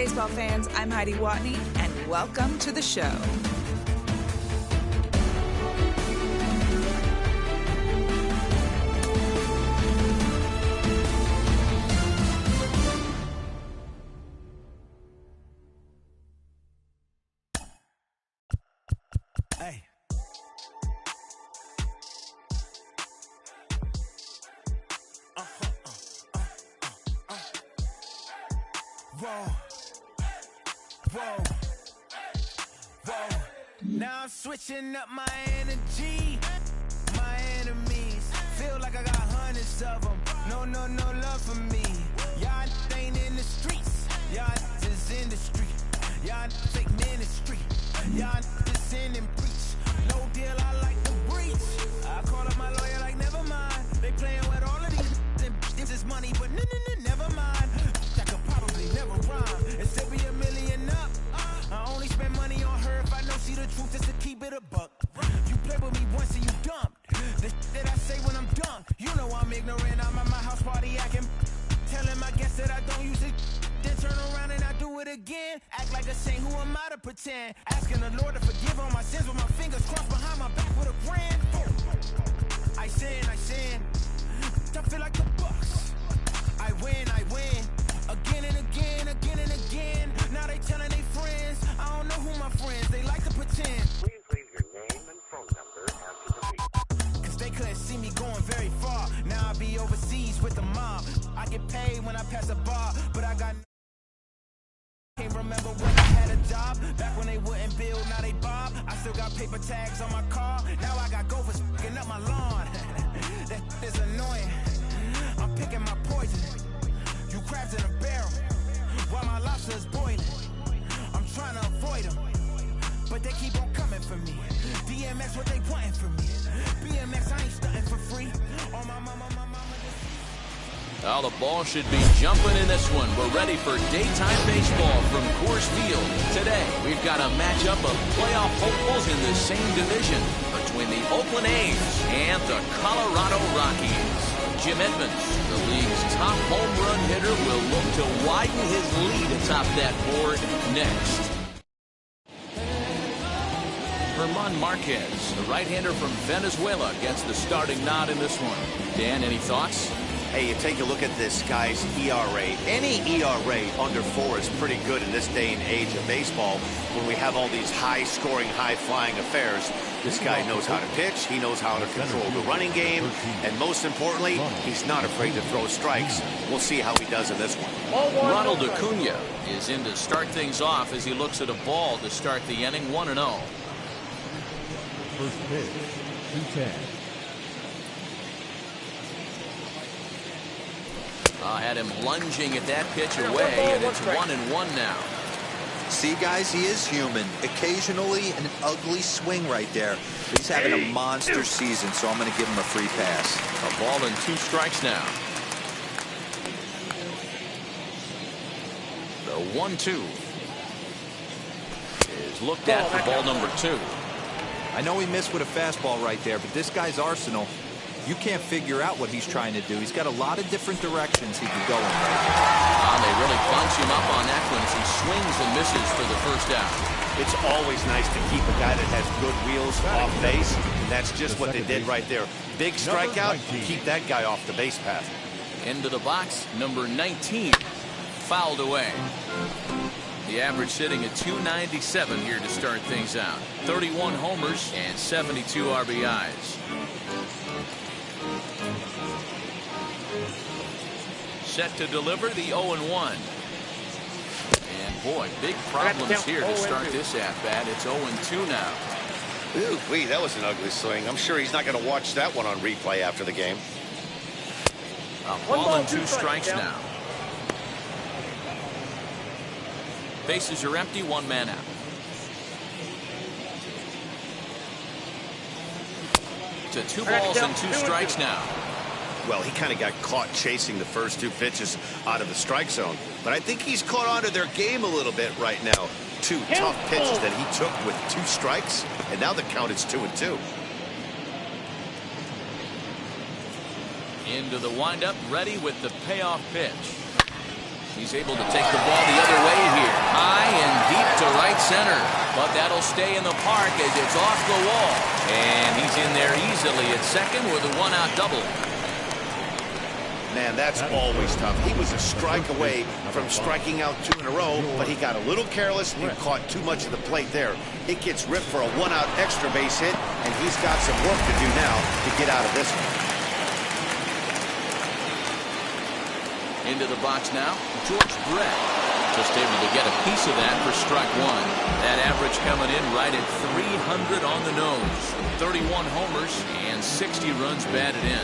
baseball fans. I'm Heidi Watney, and welcome to the show. Hey. Whoa. Whoa. Whoa. Now I'm switching up my energy. My enemies feel like I got hundreds of them. No love for me. Y'all ain't in the streets. Y'all is in the street. Y'all fake ministry. Y'all just in and preach. No deal, I like the breach. I call up my lawyer like, never mind. They playing with all of these. This is money, but never mind. I could probably never rhyme and still be $1 million up. I only spend money on her if I know she the truth, just to keep it a buck. You play with me once and you dumped. The that I say when I'm done, you know I'm ignorant. I'm at my house party acting, telling my guests that I don't use it. Then turn around and I do it again. Act like a saint, who am I to pretend? Asking the Lord to forgive all my sins with my fingers crossed behind my back with a grand. I sin. I feel like the Bucks. I win. Again and again. Now they telling their friends. I don't know who my friends, they like to pretend. Please leave your name and phone number after the beep. Cause they couldn't see me going very far. Now I be overseas with the mob. I get paid when I pass a bar, but I got can't remember when I had a job. Back when they wouldn't build, now they bob. I still got paper tags on my car. Now I got gophers f***ing up my lawn. That is annoying. I'm picking my poison. You crabs in a barrel while my lobster is boiling. I'm trying to avoid them, but they keep on coming for me. DMX, what they wanting from me. BMX, I ain't stunting for free. On my mama. Well, the ball should be jumping in this one. We're ready for daytime baseball from Coors Field. Today, we've got a matchup of playoff hopefuls in the same division between the Oakland A's and the Colorado Rockies. Jim Edmonds, the league's top home run hitter, will look to widen his lead atop that board next. Herman Marquez, the right-hander from Venezuela, gets the starting nod in this one. Dan, any thoughts? Hey, you take a look at this guy's ERA. Any ERA under 4 is pretty good in this day and age of baseball when we have all these high-scoring, high-flying affairs. This guy knows how to pitch, he knows how to control the running game, and most importantly, he's not afraid to throw strikes. We'll see how he does in this one. Ronald Acuna is in to start things off as he looks at a ball to start the inning 1-0. First pitch, 210. Had him lunging at that pitch away, and it's 1-1 now. See, guys, he is human. Occasionally, an ugly swing right there. He's having a monster season, so I'm going to give him a free pass. A ball and 2 strikes now. The 1-2 is looked at for ball number 2. I know he missed with a fastball right there, but this guy's arsenal, you can't figure out what he's trying to do. He's got a lot of different directions he can go in right. They really bunch him up on that one as he swings and misses for the first out. It's always nice to keep a guy that has good wheels off base, and that's just what they did right there. Big strikeout, keep that guy off the base path. Into the box, number 19, fouled away. The average sitting at 297 here to start things out. 31 homers and 72 RBIs. Set to deliver the 0-1. And boy, big problems here to start this at-bat. It's 0-2 now. Ooh, that was an ugly swing. I'm sure he's not going to watch that one on replay after the game. A ball and 2 strikes now. Bases are empty, 1 man out. To 2 balls and 2 strikes now. Well, he kind of got caught chasing the first 2 pitches out of the strike zone. But I think he's caught on to their game a little bit right now. 2 tough pitches that he took with 2 strikes, and now the count is 2-2. Into the windup, ready with the payoff pitch. He's able to take the ball the other way here. High and deep to right center. But that'll stay in the park as it's off the wall. And he's in there easily at second with a one-out double. Man, that's always tough. He was a strike away from striking out 2 in a row, but he got a little careless and caught too much of the plate there. It gets ripped for a one-out extra base hit, and he's got some work to do now to get out of this one. Into the box now, George Brett. Just able to get a piece of that for strike one. That average coming in right at 300 on the nose. 31 homers and 60 runs batted in.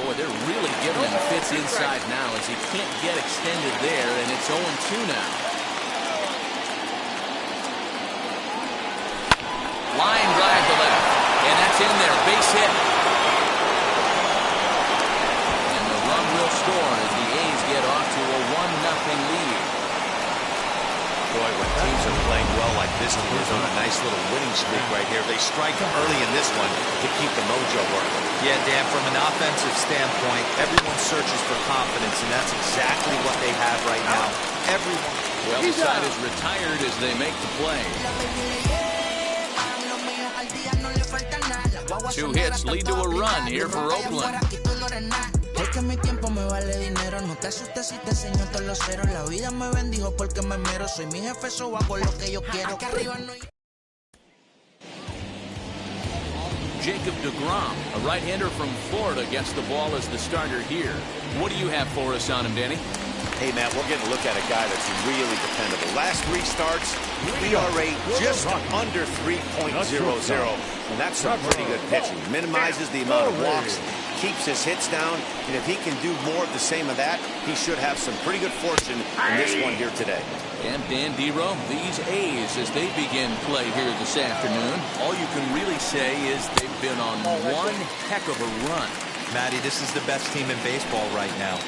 Boy, they're really giving him fits inside now as he can't get extended there, and it's 0-2 now. Line drive to left, and that's in there, base hit. And the run will score as the A's get off to a 1-0 lead. Boy, when teams are playing well like this team is on a nice little winning streak right here, they strike early in this one to keep the mojo working. Yeah, Dan, from an offensive standpoint, everyone searches for confidence, and that's exactly what they have right now. Everyone. Well, the side is retired as they make the play. 2 hits lead to a run here for Oakland. Es que mi tiempo me vale dinero. No te asustes si te enseño todos los ceros. La vida me bendijo porque me mero. Soy mi jefe, so hago lo que yo quiero. Que arriba no hay... Jacob deGrom, a right-hander from Florida, gets the ball as the starter here. What do you have for us on him, Danny? Hey, Matt, we're getting a look at a guy that's really dependable. Last 3 starts, ERA just under 3.00. And that's some pretty good pitching. Minimizes the amount of walks, keeps his hits down, and if he can do more of the same of that, he should have some pretty good fortune in this one here today. And Dan Dero, these A's, as they begin play here this afternoon, all you can really say is they've been on one heck of a run. Matty, this is the best team in baseball right now.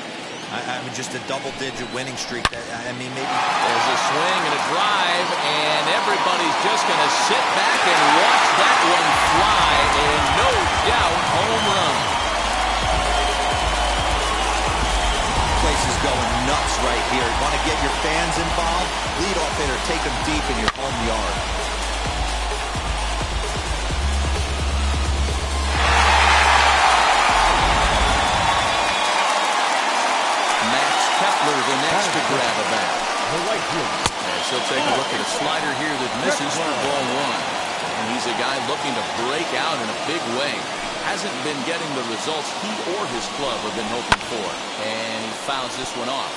I mean, just a double-digit winning streak. I mean, maybe... There's a swing and a drive, and everybody's just going to sit back and watch that one fly. And no doubt, home run. Place is going nuts right here. Want to get your fans involved? Leadoff hitter, take them deep in your home yard. The next to grab a bat. As he'll take a look at a slider here that misses for ball 1. And he's a guy looking to break out in a big way. Hasn't been getting the results he or his club have been hoping for. And he fouls this one off.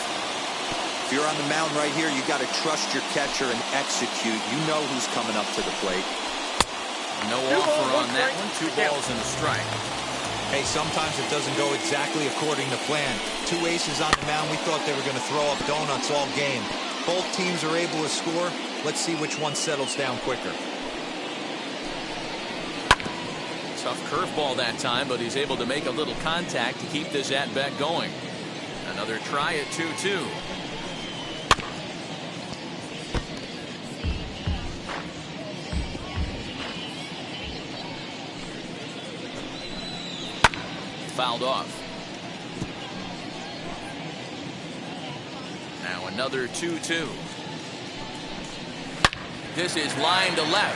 If you're on the mound right here, you got to trust your catcher and execute. You know who's coming up to the plate. No offer on that one. 2 balls and a strike. Hey, sometimes it doesn't go exactly according to plan. 2 aces on the mound. We thought they were going to throw up donuts all game. Both teams are able to score. Let's see which one settles down quicker. Tough curveball that time, but he's able to make a little contact to keep this at-bat going. Another try at 2-2. Fouled off. Now another 2-2. This is line to left.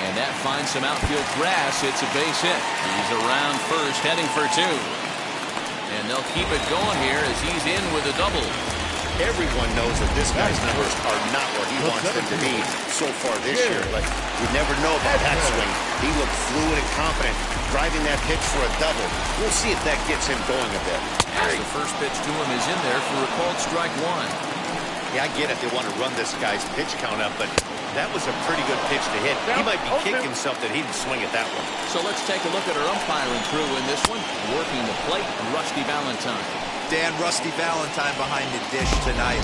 And that finds some outfield grass. It's a base hit. He's around first, heading for 2. And they'll keep it going here as he's in with a double. Everyone knows that this guy's numbers are not where he wants them to be so far this year, but you never know about that swing. He looked fluid and confident, driving that pitch for a double. We'll see if that gets him going a bit. As the first pitch to him is in there for a called strike 1. Yeah, I get it. They want to run this guy's pitch count up, but that was a pretty good pitch to hit. He might be kicking himself that he didn't swing at that one. So let's take a look at our umpiring crew in this one. Working the plate, Rusty Valentine. Dan, Rusty Valentine behind the dish tonight.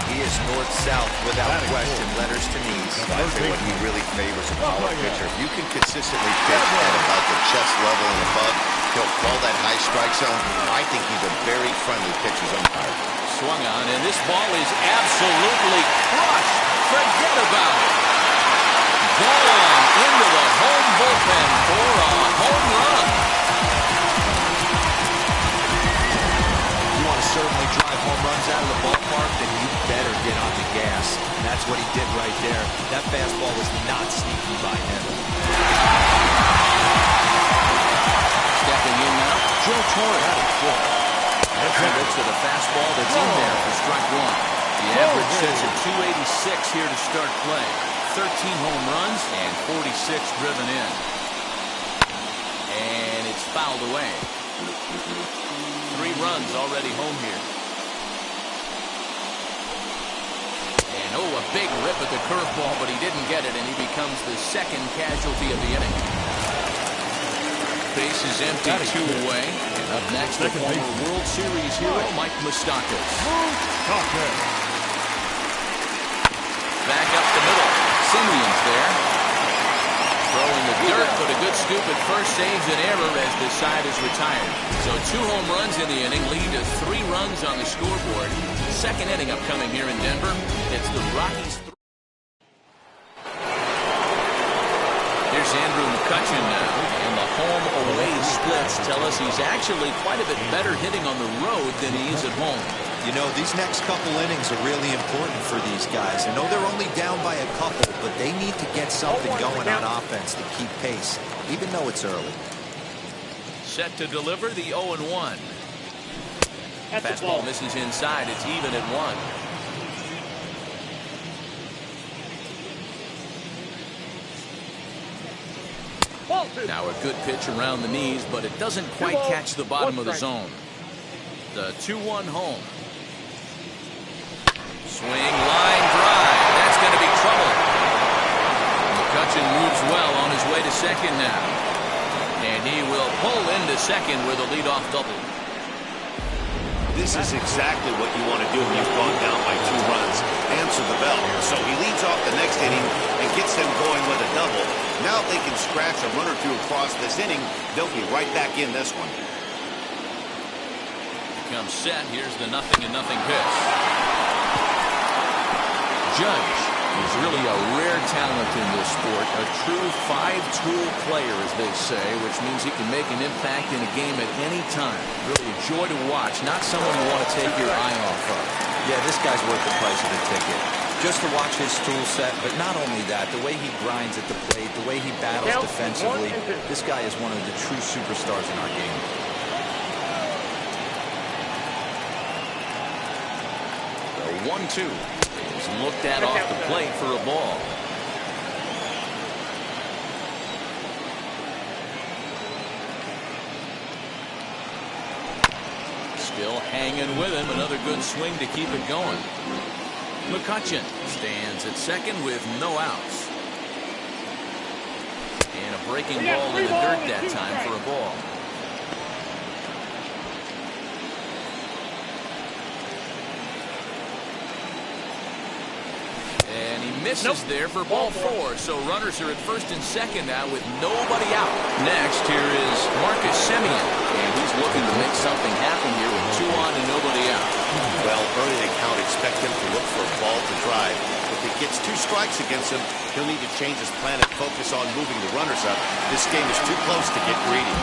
He is north-south without question, letters to knees. I tell you what he really favors a power pitcher. If you can consistently pitch at about the chest level and above, he'll call that high strike zone. I think he's a very friendly pitcher's umpire. Swung on, and this ball is absolutely crushed. Forget about it. Gone into the home bullpen for a home run. home runs out of the ballpark, then you better get on the gas. And that's what he did right there. That fastball was not sneaky by him. Stepping in now, Joe Torre. He looks at a fastball that's in there for strike one. The average sits at 286 here to start play. 13 home runs and 46 driven in. And it's fouled away. 3 runs already home here. And a big rip at the curveball, but he didn't get it, and he becomes the second casualty of the inning. Base is empty, 2 away. And up next, the former World Series hero, Mike Moustakas. Back up the middle. Simeon's there. Throwing the dirt, but a good scoop at first saves an error as this side is retired. So 2 home runs in the inning lead to 3 runs on the scoreboard. Second inning upcoming here in Denver. It's the Rockies. Here's Andrew McCutchen now. And the home-away splits tell us he's actually quite a bit better hitting on the road than he is at home. You know, these next couple innings are really important for these guys. I know they're only down by a couple, but they need to get something going on offense to keep pace, even though it's early. Set to deliver the 0-1. Fastball misses inside. It's even at 1. Now a good pitch around the knees, but it doesn't quite catch the bottom of the zone. The 2-1 home. Swing, line drive. That's going to be trouble. McCutchen moves well on his way to second now. And he will pull into second with a leadoff double. This is exactly what you want to do when you've gone down by 2 runs. Answer the bell. So he leads off the next inning and gets them going with a double. Now if they can scratch a run or 2 across this inning, they'll be right back in this one. Comes set. Here's the 0-0 pitch. Judge is really a rare talent in this sport. A true 5-tool player, as they say, which means he can make an impact in a game at any time. Really a joy to watch. Not someone you want to take your eye off of. Yeah, this guy's worth the price of the ticket. Just to watch his tool set, but not only that, the way he grinds at the plate, the way he battles defensively, this guy is one of the true superstars in our game. The 1-2 is looked at off the plate for a ball. Still hanging with him. Another good swing to keep it going. McCutchen stands at second with no outs. And a breaking ball in the dirt that time for a ball. And he misses there for ball 4. So runners are at first and second now with nobody out. Next, here is Marcus Semien. And he's looking to make something happen here with 2 on and nobody out. Well, early in the count, expect him to look for a ball to drive. If he gets 2 strikes against him, he'll need to change his plan and focus on moving the runners up. This game is too close to get greedy.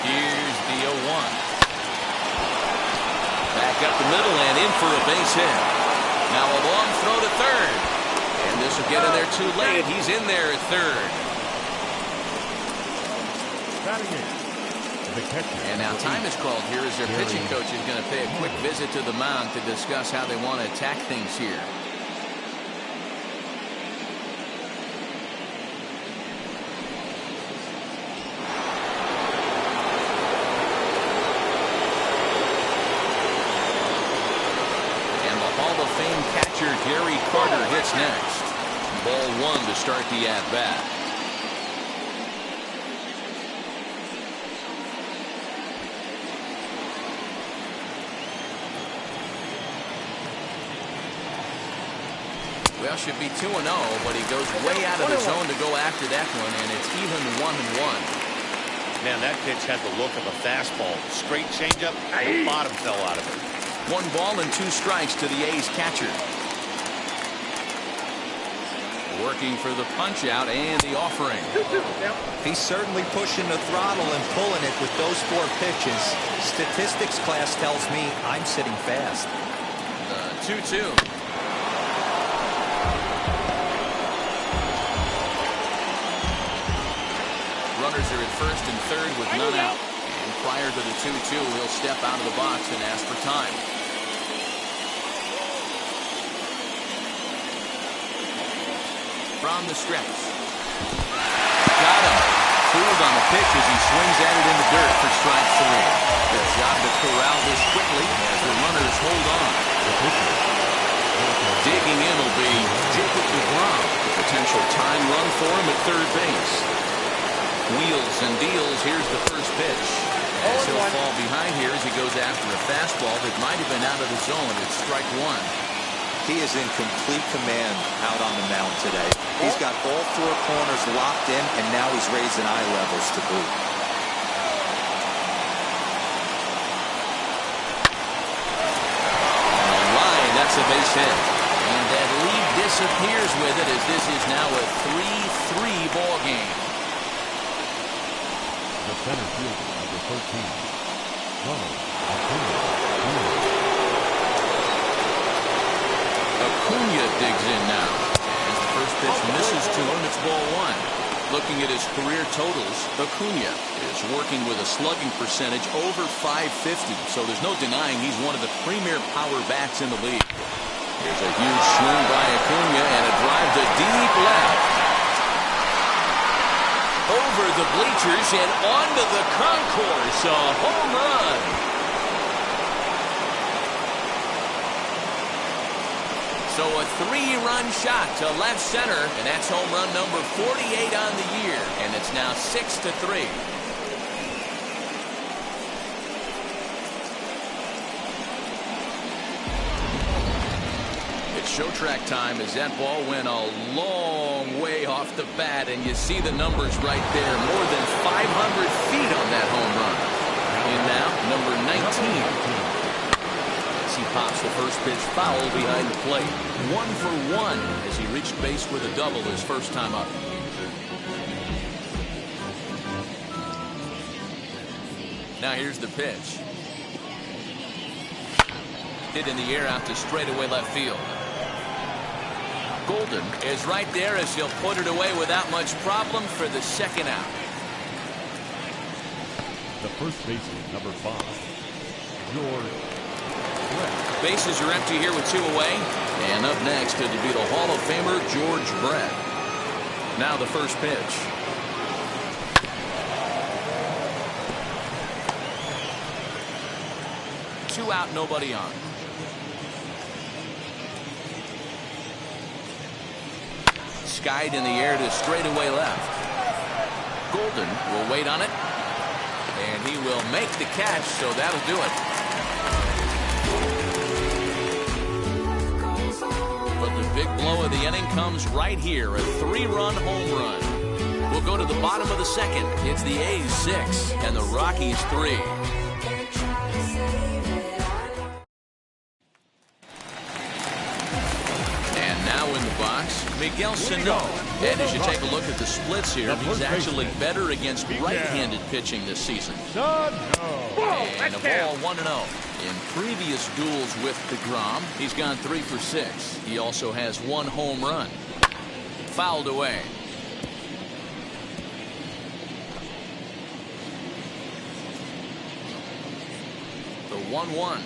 Here's the 0-1. Back up the middle and in for a base hit. Now a long throw to third. And this will get in there too late. He's in there at third. And now time is called here as their pitching coach is going to pay a quick visit to the mound to discuss how they want to attack things here. And the Hall of Fame catcher Gary Carter hits next. Ball 1 to start the at-bat. Well, should be 2-0, but he goes way out of the zone to go after that one, and it's even 1-1. Man, that pitch had the look of a fastball. Straight changeup, the bottom fell out of it. 1 ball and 2 strikes to the A's catcher. Working for the punch out and the offering. He's certainly pushing the throttle and pulling it with those 4 pitches. Statistics class tells me I'm sitting fast. The 2-2. Runners are at first and third with none out. And prior to the 2-2, he'll step out of the box and ask for time. From the stretch. Got him. Fooled on the pitch as he swings at it in the dirt for strike 3. Good job to corral this quickly as the runners hold on. Digging in will be Jacob DeGrom. Potential time run for him at third base. Wheels and deals. Here's the first pitch. As he'll fall behind here as he goes after a fastball that might have been out of the zone. It's strike 1. He is in complete command out on the mound today. He's got all 4 corners locked in, and now he's raising eye levels to boot. On the line, that's a base hit. And that lead disappears with it as this is now a 3-3 ball game. The center fielder, number 13, Ronald Acuna. Acuna digs in now. As the first pitch misses to him, it's ball 1. Looking at his career totals, Acuna is working with a slugging percentage over .550, so there's no denying he's one of the premier power bats in the league. Here's a huge swing by Acuna and a drive to deep left. Over the bleachers and onto the concourse. A home run. So a 3-run shot to left center, and that's home run number 48 on the year, and it's now 6-3. It's show track time as that ball went a long way off the bat, and you see the numbers right there. More than 500 feet on that home run. And now, number 19. He pops the first pitch foul behind the plate. 1 for 1 as he reached base with a double his first time up. Now here's the pitch. Hit in the air out to straightaway left field. Golden is right there as he'll put it away without much problem for the second out. The first baseman, number 5, George. Bases are empty here with 2 away. And up next, it'll be the Hall of Famer, George Brett. Now the first pitch. Two out, nobody on. Skied in the air to straightaway left. Golden will wait on it. And he will make the catch, so that'll do it. But the big blow of the inning comes right here, a 3-run home run. We'll go to the bottom of the second. It's the A's 6 and the Rockies 3. And now in the box, Miguel Sano. And as you take a look at the splits here, he's actually better against right-handed pitching this season. And a ball 1-0. In previous duels with DeGrom, he's gone 3 for 6. He also has 1 home run. Fouled away. The 1-1.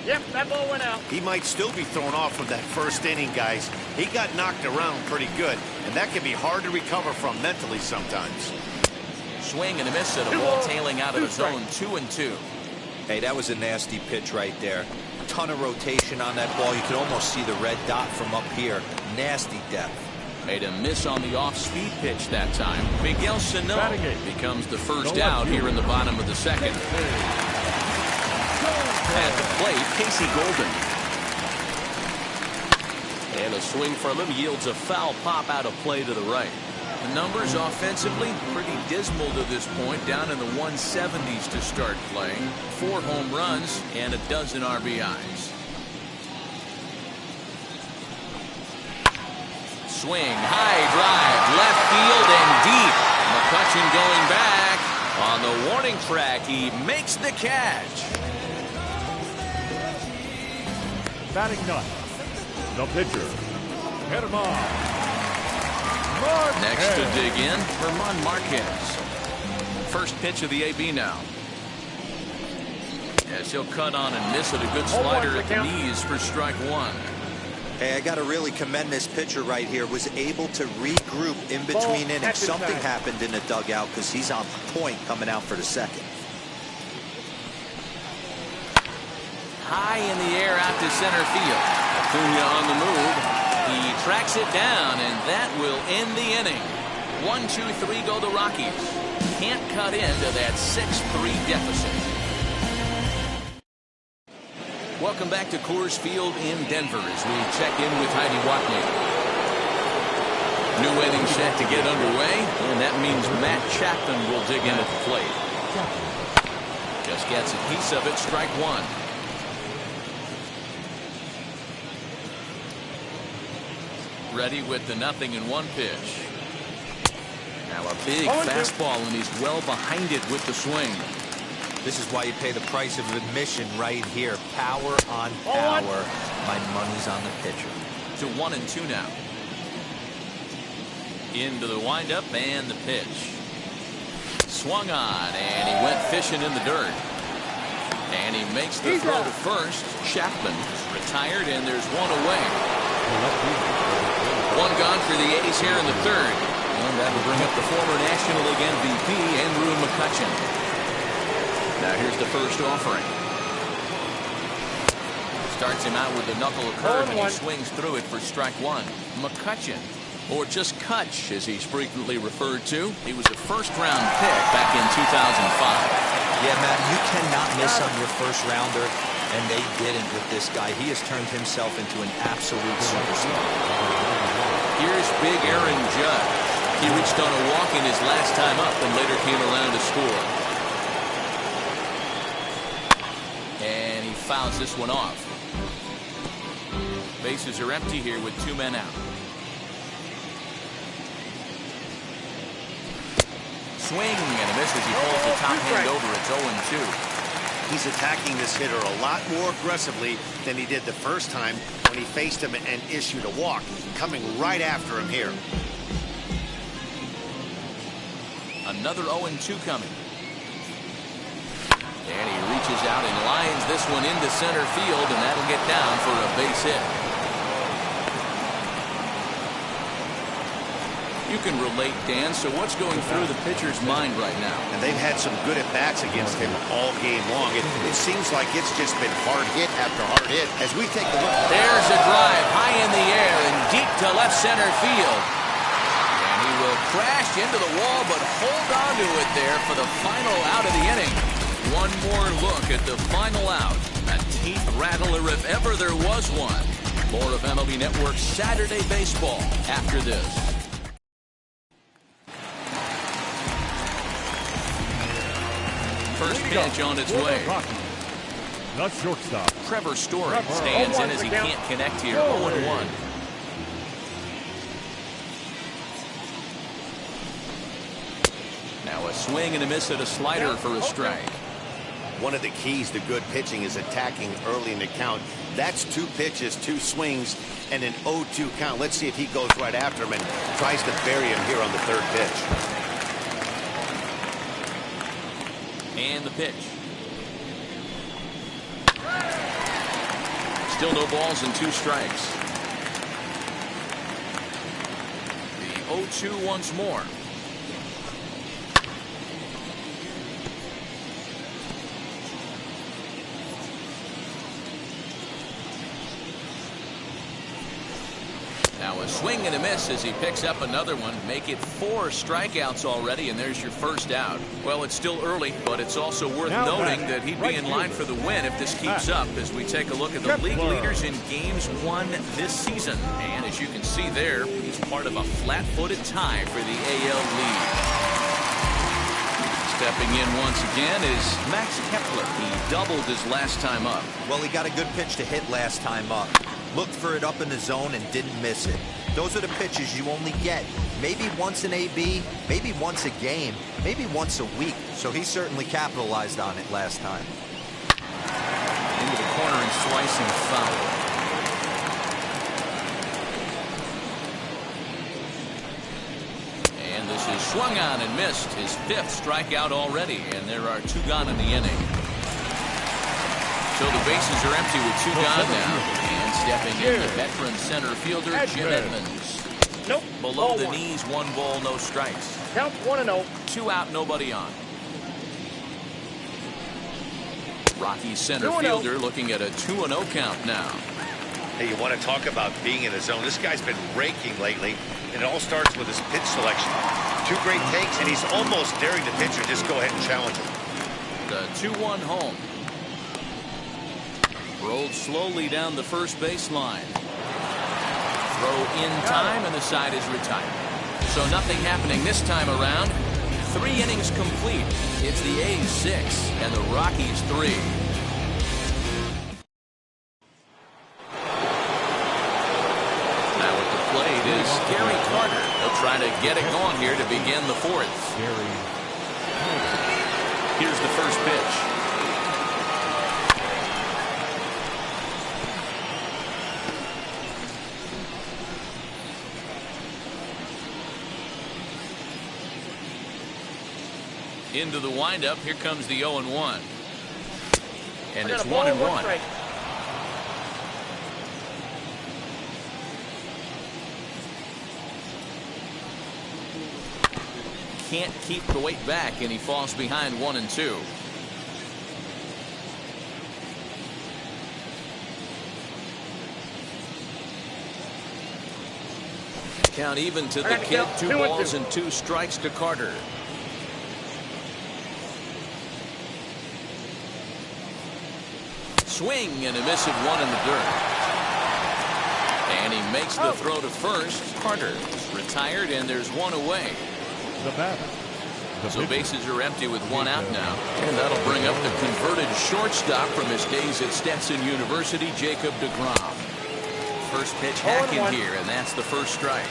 Yep, that ball went out. He might still be thrown off from that first inning, guys. He got knocked around pretty good, and that can be hard to recover from mentally sometimes. Swing and a miss at a ball tailing out of the zone. 2-2. Hey, that was a nasty pitch right there. Ton of rotation on that ball. You can almost see the red dot from up here. Nasty depth. Made a miss on the off-speed pitch that time. Miguel Sano becomes the first out here in the bottom of the second. At the plate, Casey Golden. And a swing from him yields a foul pop out of play to the right. The numbers offensively pretty dismal to this point, down in the 170s to start playing. 4 home runs and a dozen RBIs. Swing, high drive, left field and deep. McCutchen going back. On the warning track, he makes the catch. Batting ninth, the pitcher, Germán Marquez. Next to dig in, Germán Marquez. First pitch of the AB now. As he'll cut on and miss it, a good slider at the knees for strike one. Hey, I got to really commend this pitcher right here. Was able to regroup in between innings. Something happened in the dugout because he's on point coming out for the second. High in the air out to center field. Acuna on the move. He tracks it down, and that will end the inning. 1-2-3 go the Rockies. Can't cut into that 6-3 deficit. Welcome back to Coors Field in Denver as we check in with Heidi Watney. New inning set to get underway, and that means Matt Chapman will dig in at the plate. Just gets a piece of it, strike one. Ready with the 0-1 pitch. Now a big fastball, and he's well behind it with the swing. This is why you pay the price of admission right here. Power on power. My money's on the pitcher. To 1-2 now. Into the windup and the pitch. Swung on, and he went fishing in the dirt. And he makes the throw to first. Chapman retired, and there's one away. One gone for the A's here in the third. And that'll bring up the former National League MVP, Andrew McCutchen. Now here's the first offering. Starts him out with a knuckle curve, and he swings through it for strike one. McCutchen, or just Kutch as he's frequently referred to. He was a first-round pick back in 2005. Yeah, Matt, you cannot miss on your first rounder, and they didn't with this guy. He has turned himself into an absolute superstar. Here's big Aaron Judge. He reached on a walk in his last time up and later came around to score. And he fouls this one off. Bases are empty here with two men out. Swing and a miss as he pulls the top hand over. It's 0-2. He's attacking this hitter a lot more aggressively than he did the first time when he faced him and issued a walk. Coming right after him here. Another 0-2 coming. And he reaches out and lines this one into center field, and that'll get down for a base hit. You can relate, Dan, so what's going through the pitcher's mind right now? And they've had some good at-bats against him all game long. It seems like it's just been hard hit after hard hit. As we take a look. There's a drive high in the air and deep to left center field. And he will crash into the wall, but hold on to it there for the final out of the inning. One more look at the final out. A teeth rattler if ever there was one. More of MLB Network's Saturday Baseball after this. First pitch on its way. The shortstop. Trevor Story stands in as he can't connect here. 0-1. Now a swing and a miss at a slider for a strike. One of the keys to good pitching is attacking early in the count. That's two pitches, two swings, and an 0-2 count. Let's see if he goes right after him and tries to bury him here on the third pitch. And the pitch. Still no balls and two strikes. The 0-2 once more. Now a swing and a miss as he picks up another one. Make it 4 strikeouts already, and there's your first out. Well, it's still early, but it's also worth noting that he'd be in line for the win if this keeps up as we take a look at the league leaders in games won this season. And as you can see there, he's part of a flat-footed tie for the AL lead. Stepping in once again is Max Kepler. He doubled his last time up. Well, he got a good pitch to hit last time up. Looked for it up in the zone and didn't miss it. Those are the pitches you only get maybe once in AB, maybe once a game, maybe once a week. So he certainly capitalized on it last time. Into the corner and slicing foul. And this is swung on and missed. His 5th strikeout already, and there are 2 gone in the inning. So the bases are empty with 2 gone now. And stepping in the veteran center fielder, Jim Edmonds. Nope. Below the knees, 1 ball, no strikes. Count 1-0. 2 out, nobody on. Rocky center 2-0. fielder looking at a 2-0 count now. Hey, you want to talk about being in the zone? This guy's been raking lately, and it all starts with his pitch selection. 2 great takes, and he's almost daring the pitcher just go ahead and challenge him. The 2-1 home. Rolled slowly down the first baseline. Throw in time, and the side is retired. So nothing happening this time around. 3 innings complete. It's the A's 6 and the Rockies 3. Now at the plate is Gary Carter. They'll try to get it going here to begin the 4th. Here's the first pitch. Into the windup. Here comes the 0-1. And it's 1-1. Can't keep the weight back, and he falls behind 1-2. Count even to the kid. 2 balls and 2 strikes to Carter. Swing and a miss at 1 in the dirt. And he makes the throw to first. Carter is retired, and there's 1 away. The batter. So bases are empty with 1 out now. And that'll bring up the converted shortstop from his days at Stetson University, Jacob deGrom. First pitch hack in here, and that's the first strike.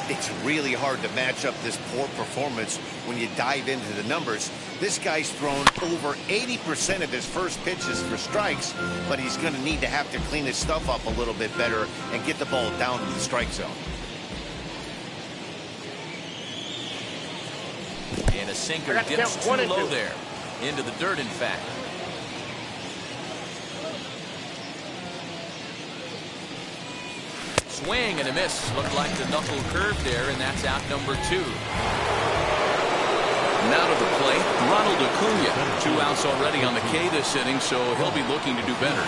It's really hard to match up this poor performance when you dive into the numbers. This guy's thrown over 80% of his first pitches for strikes, but he's going to need to have to clean his stuff up a little bit better and get the ball down to the strike zone. And a sinker dips too low there. Into the dirt, in fact. Swing and a miss. Looked like the knuckle curve there, and that's out number 2. Now to the plate, Ronald Acuna. 2 outs already on the K this inning, so he'll be looking to do better.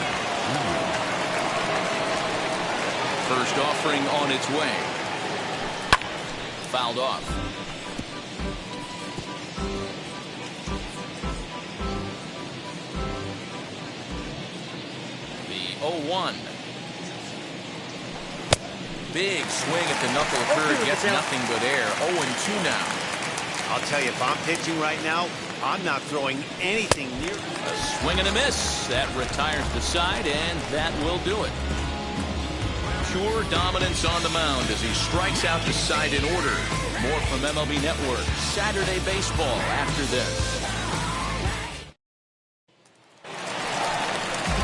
First offering on its way. Fouled off. The 0-1. Big swing at the knuckle curve, gets nothing but air. 0-2 now. I'll tell you, if I'm pitching right now, I'm not throwing anything near. A swing and a miss. That retires the side, and that will do it. Pure dominance on the mound as he strikes out the side in order. More from MLB Network. Saturday baseball after this.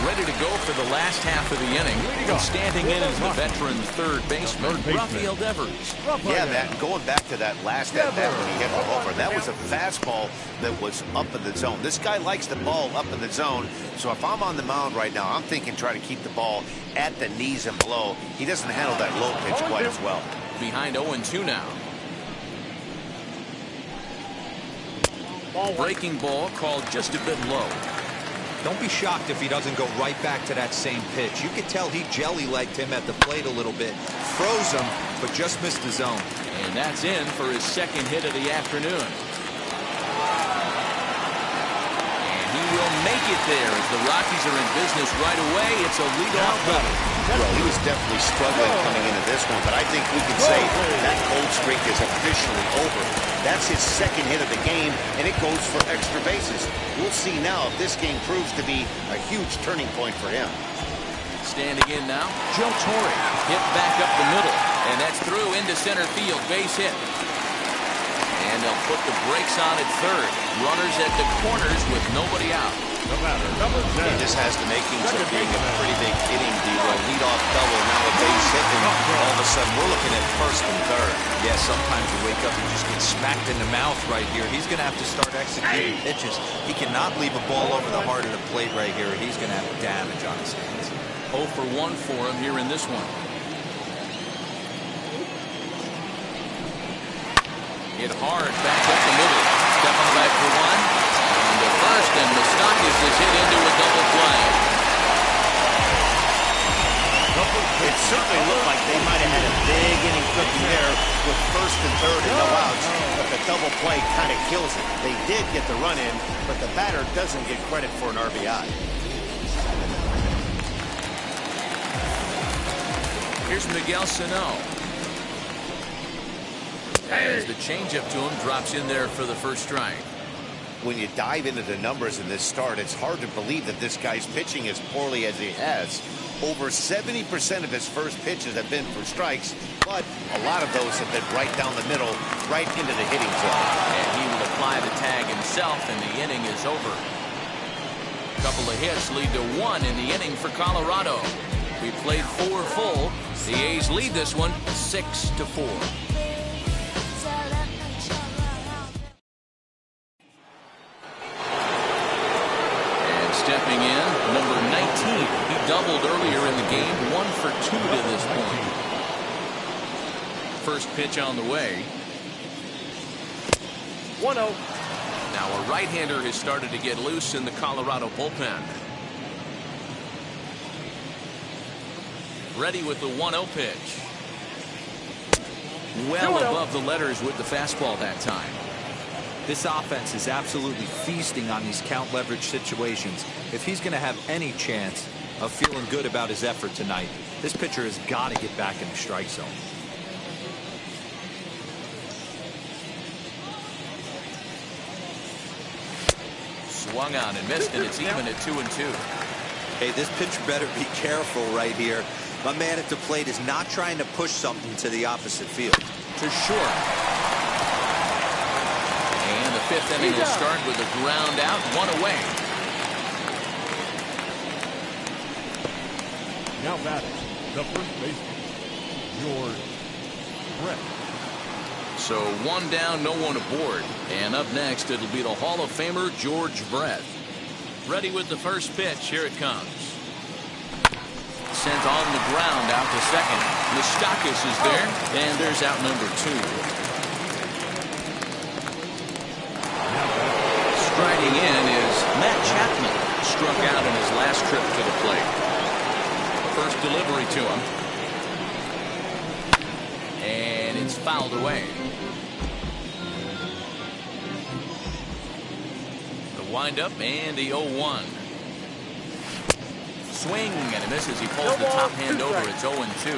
Ready to go for the last half of the inning. And standing in is the veteran third baseman, Rafael Devers. Yeah, Matt, going back to that last at bat when he hit the homer, that was a fastball that was up in the zone. This guy likes the ball up in the zone, so if I'm on the mound right now, I'm thinking try to keep the ball at the knees and below. He doesn't handle that low pitch quite as well. Behind 0-2 now. Breaking ball called just a bit low. Don't be shocked if he doesn't go right back to that same pitch. You could tell he jelly-legged him at the plate a little bit. Froze him, but just missed the zone. And that's in for his second hit of the afternoon. And he will make it there as the Rockies are in business right away. It's a leadoff double. Well, he was definitely struggling coming into this one, but I think we can say that cold streak is officially over. That's his second hit of the game, and it goes for extra bases. We'll see now if this game proves to be a huge turning point for him. Standing in now, Joe Torre. Hit back up the middle, and that's through into center field. Base hit. And they'll put the brakes on at third. Runners at the corners with nobody out. The batter, number 10. He just has the makings of being a pretty big inning dealer. Leadoff double, now a base hit, and all of a sudden we're looking at first and third. Yeah, sometimes you wake up and just get smacked in the mouth right here. He's going to have to start executing pitches. He cannot leave a ball over the heart of the plate right here. He's going to have damage on his hands. 0 for 1 for him here in this one. Hit hard, back up the middle. Stepping back for one. And to first, and Moustakas is hit into a double play. It certainly looked like they might have had a big inning cooking there with first and third and no outs, but the double play kind of kills it. They did get the run in, but the batter doesn't get credit for an RBI. Here's Miguel Sano. As the changeup to him drops in there for the first strike. When you dive into the numbers in this start, it's hard to believe that this guy's pitching as poorly as he has. Over 70% of his first pitches have been for strikes, but a lot of those have been right down the middle, right into the hitting zone. And he will apply the tag himself, and the inning is over. A couple of hits lead to 1 in the inning for Colorado. We played 4 full. The A's lead this one 6-4. Stepping in, number 19. He doubled earlier in the game, 1 for 2 to this point. First pitch on the way. 1-0. Now a right-hander has started to get loose in the Colorado bullpen. Ready with the 1-0 pitch. Well above the letters with the fastball that time. This offense is absolutely feasting on these count leverage situations. If he's going to have any chance of feeling good about his effort tonight, this pitcher has got to get back in the strike zone. Swung on and missed, and it's even at 2-2. Hey, this pitcher better be careful right here. My man at the plate is not trying to push something to the opposite field. To short. And the 5th inning will start with a ground out, 1 away. Now batting, the first baseman, George Brett. So 1 down, no one aboard. And up next, it'll be the Hall of Famer, George Brett. Ready with the first pitch. Here it comes. Sent on the ground out to second. Moustakas is there, and there's out number 2. Striding in is Matt Chapman. Struck out in his last trip to the plate. First delivery to him. And it's fouled away. The windup and the 0-1. Swing and a miss as he pulls the top hand over. It's 0-2.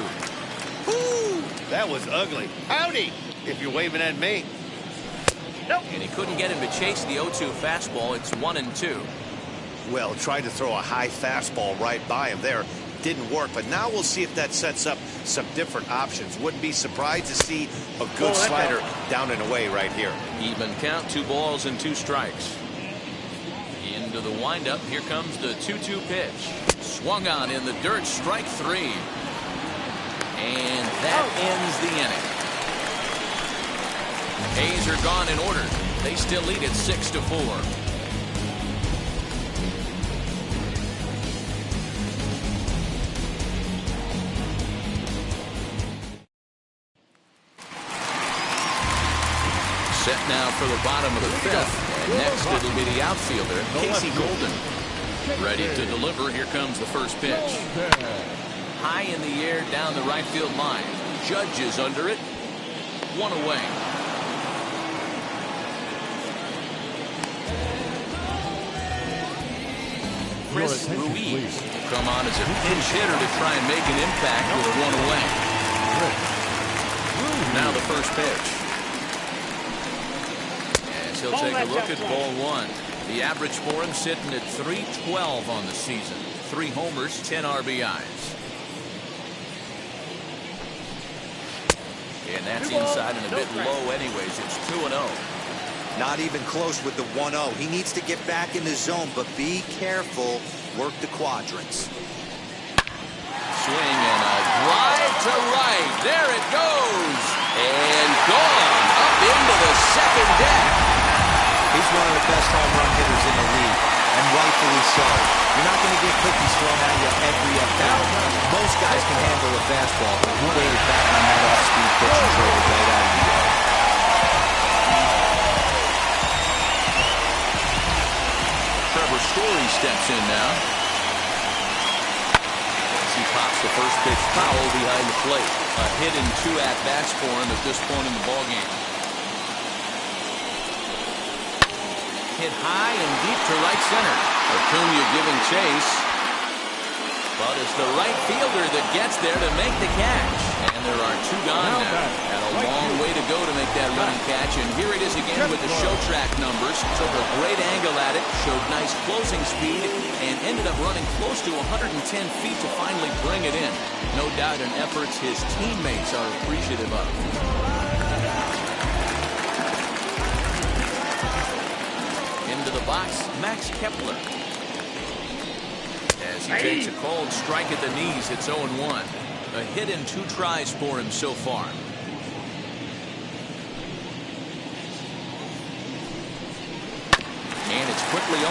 Woo! That was ugly. Howdy, if you're waving at me. Nope. And he couldn't get him to chase the 0-2 fastball. It's 1-2. Well, tried to throw a high fastball right by him there. Didn't work, but now we'll see if that sets up some different options. Wouldn't be surprised to see a good slider down and away right here. Even count, 2 balls and 2 strikes. Into the windup. Here comes the 2-2 pitch. Swung on in the dirt. Strike 3. And that ends the inning. A's are gone in order. They still lead at 6-4. Set now for the bottom of the 5th. And next it'll be the outfielder, Casey Golden. Ready to deliver. Here comes the first pitch. High in the air down the right field line. Judge is under it. 1 away. Chris Ruiz will come on as a pinch hitter to try and make an impact with a 1 away. Now the first pitch. As he'll take a look at ball 1. The average for him sitting at .312 on the season. 3 homers, 10 RBIs. And that's inside and a bit low anyways. It's 2-0. Not even close with the 1-0. He needs to get back in the zone, but be careful. Work the quadrants. Swing and a drive to right. There it goes. And gone up into the second deck. He's one of the best home run hitters in the league, and rightfully so. You're not going to get cookies thrown at you every at-bat. Most guys can handle a fastball, but he laid it back on that off-speed pitch and drove it right out of the yard. Trevor Story steps in now. As he pops the first pitch foul behind the plate. A hit in 2 at-bats for him at this point in the ballgame. Hit high and deep to right center. Acuna giving chase. But it's the right fielder that gets there to make the catch. And there are 2 gone now. And a long way to go to make that running catch. And here it is again with the show track numbers. Took a great angle at it. Showed nice closing speed. And ended up running close to 110 feet to finally bring it in. No doubt an effort his teammates are appreciative of. Into the box, Max Kepler. As he takes a cold strike at the knees, it's 0-1. A hit in 2 tries for him so far. And it's quickly 0-2.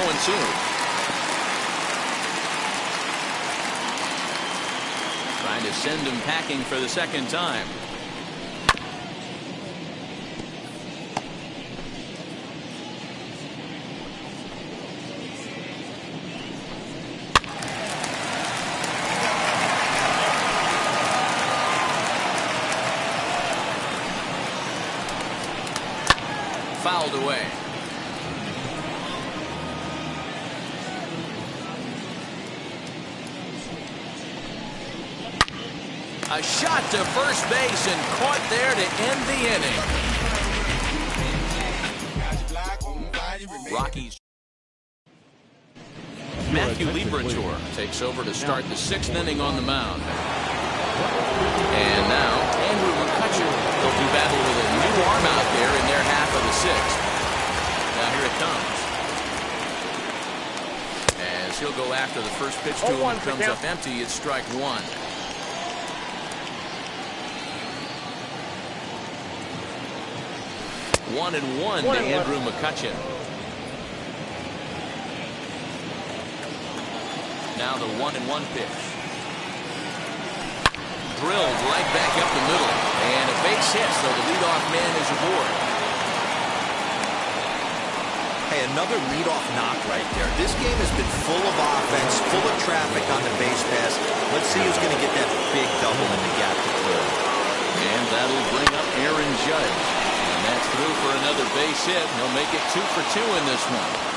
Trying to send him packing for the second time. Fouled away. A shot to first base and caught there to end the inning. Rockies. Matthew Liberatore takes over to start the 6th inning on the mound. And now Andrew McCutcheon will do battle with a new arm out there in their half of the 6th. Now here it comes. As he'll go after the first pitch to him, comes up empty. It's strike 1. 1-1 to Andrew McCutcheon. Now the 1-1 pitch. Drilled right back up the middle. And a base hit, so the leadoff man is aboard. Hey, another leadoff knock right there. This game has been full of offense, full of traffic on the base pass. Let's see who's going to get that big double in the gap to clear. And that'll bring up Aaron Judge. And that's through for another base hit. He'll make it 2 for 2 in this one.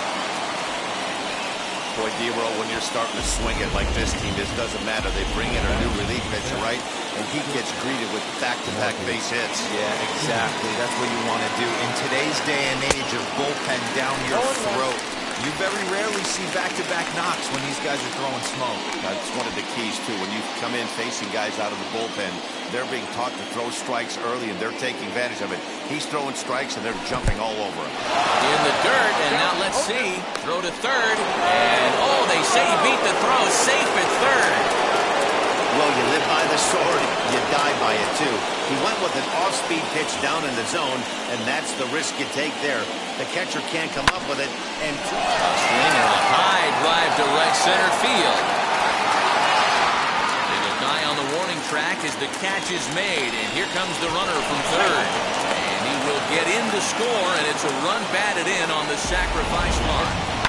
Boy, D-Roll, when you're starting to swing it like this team, this doesn't matter. They bring in a new relief pitcher, right? And he gets greeted with back-to-back base hits. Yeah, exactly. That's what you want to do. In today's day and age of bullpen down your throat, you very rarely see back-to-back knocks when these guys are throwing smoke. That's one of the keys, too. When you come in facing guys out of the bullpen, they're being taught to throw strikes early, and they're taking advantage of it. He's throwing strikes, and they're jumping all over him. In the dirt, and now let's see. Throw to third, and oh, they say he beat the throw. Safe at third. Well, you live by the sword, you die by it, too. He went with an off-speed pitch down in the zone, and that's the risk you take there. The catcher can't come up with it, and a swing and a high drive to right center field. It'll die on the warning track as the catch is made, and here comes the runner from third. And he will get in to score, and it's a run batted in on the sacrifice line.